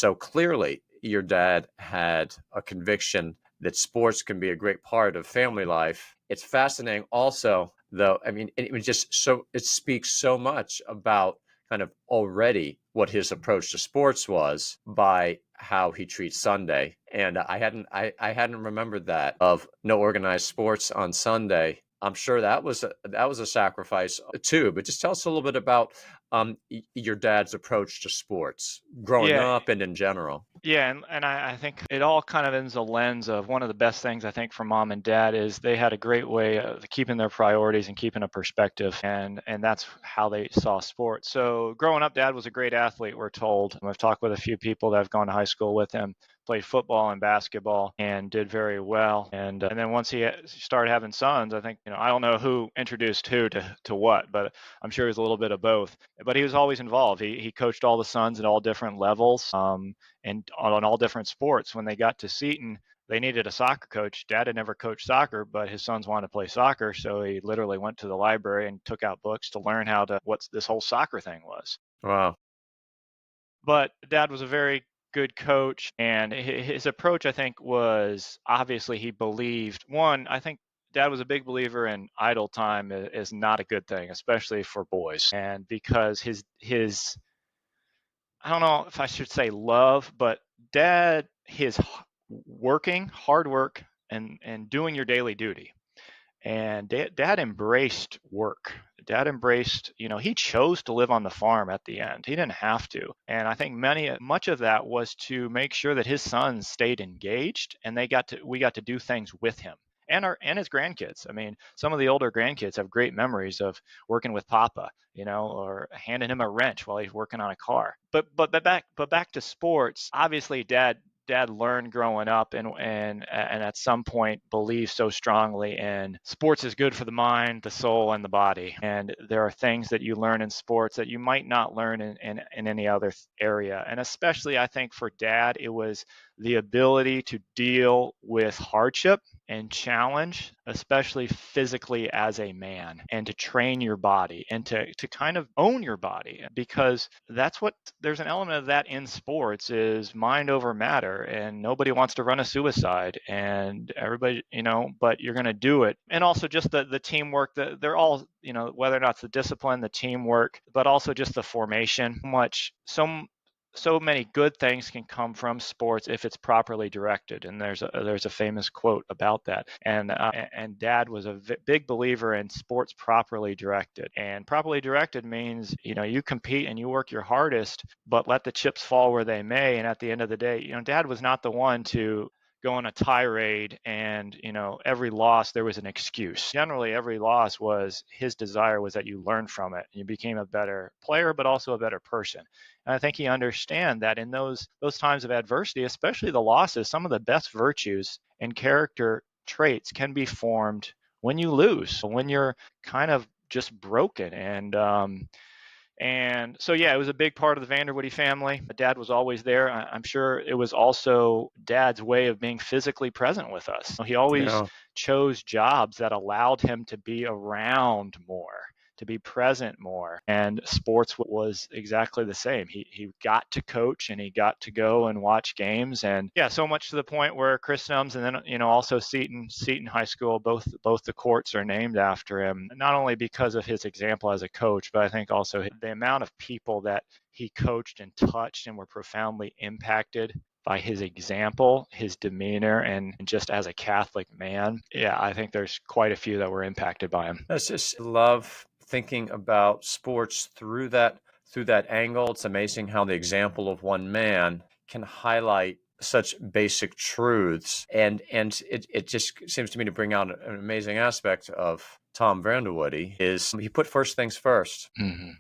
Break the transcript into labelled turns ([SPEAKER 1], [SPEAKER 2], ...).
[SPEAKER 1] So clearly, your dad had a conviction that sports can be a great part of family life. It's fascinating also, though. I mean, it was just so, it speaks so much about kind of already what his approach to sports was by how he treats Sunday. And I hadn't remembered that, of no organized sports on Sunday. I'm sure that was a sacrifice too. But just tell us a little bit about your dad's approach to sports growing
[SPEAKER 2] Yeah,
[SPEAKER 1] up and in general.
[SPEAKER 2] yeah, and I think it all kind of ends the lens of one of the best things I think for mom and dad is they had a great way of keeping their priorities and keeping a perspective, and that's how they saw sports. So growing up, dad was a great athlete, we're told. I've talked with a few people that have gone to high school with him, played football and basketball, and did very well. And then once he started having sons, I think, I don't know who introduced who to what, but I'm sure it was a little bit of both. But he was always involved. He coached all the sons at all different levels. And on all different sports. When they got to Seton, they needed a soccer coach. Dad had never coached soccer, but his sons wanted to play soccer, so he literally went to the library and took out books to learn what this whole soccer thing was.
[SPEAKER 1] Wow.
[SPEAKER 2] But Dad was a very good coach, and his approach, I think, was obviously he believed. One, I think Dad was a big believer in idle time is not a good thing, especially for boys, and because his I don't know if I should say love, but dad, his working, hard work, and doing your daily duty. And dad embraced work. Dad embraced, he chose to live on the farm at the end. He didn't have to. And I think much of that was to make sure that his sons stayed engaged and we got to do things with him and his grandkids. I mean, some of the older grandkids have great memories of working with Papa, or handing him a wrench while he's working on a car. But back to sports. Obviously, dad learned growing up and at some point believed so strongly in sports is good for the mind, the soul, and the body. And there are things that you learn in sports that you might not learn in any other area. And especially I think for dad, it was the ability to deal with hardship and challenge, especially physically as a man, and to train your body and to kind of own your body, because there's an element of that in sports is mind over matter, and nobody wants to run a suicide, and everybody, but you're going to do it. And also just the teamwork, they're all, whether or not it's the discipline, the teamwork, but also just the formation. So many good things can come from sports if it's properly directed, and there's a famous quote about that. And dad was a big believer in sports properly directed, and properly directed means you compete and you work your hardest, but let the chips fall where they may. And at the end of the day, dad was not the one to go on a tirade and every loss there was an excuse. Generally every loss was his desire was that you learn from it and you became a better player but also a better person. And I think he understand that in those times of adversity, especially the losses, some of the best virtues and character traits can be formed when you lose, when you're kind of just broken. And so, yeah, it was a big part of the Vander Woude family. Dad was always there. I'm sure it was also Dad's way of being physically present with us. He always
[SPEAKER 1] Yeah.
[SPEAKER 2] chose jobs that allowed him to be around more, to be present more. And sports was exactly the same. He got to coach and he got to go and watch games. And yeah, so much to the point where Chris Numbs and then, also Seton High School, both the courts are named after him, not only because of his example as a coach, but I think also the amount of people that he coached and touched and were profoundly impacted by his example, his demeanor, and just as a Catholic man. Yeah, I think there's quite a few that were impacted by him.
[SPEAKER 1] I just love thinking about sports through that angle. It's amazing how the example of one man can highlight such basic truths, and it just seems to me to bring out an amazing aspect of Tom Vander Woude is he put first things first.
[SPEAKER 2] Mm-hmm.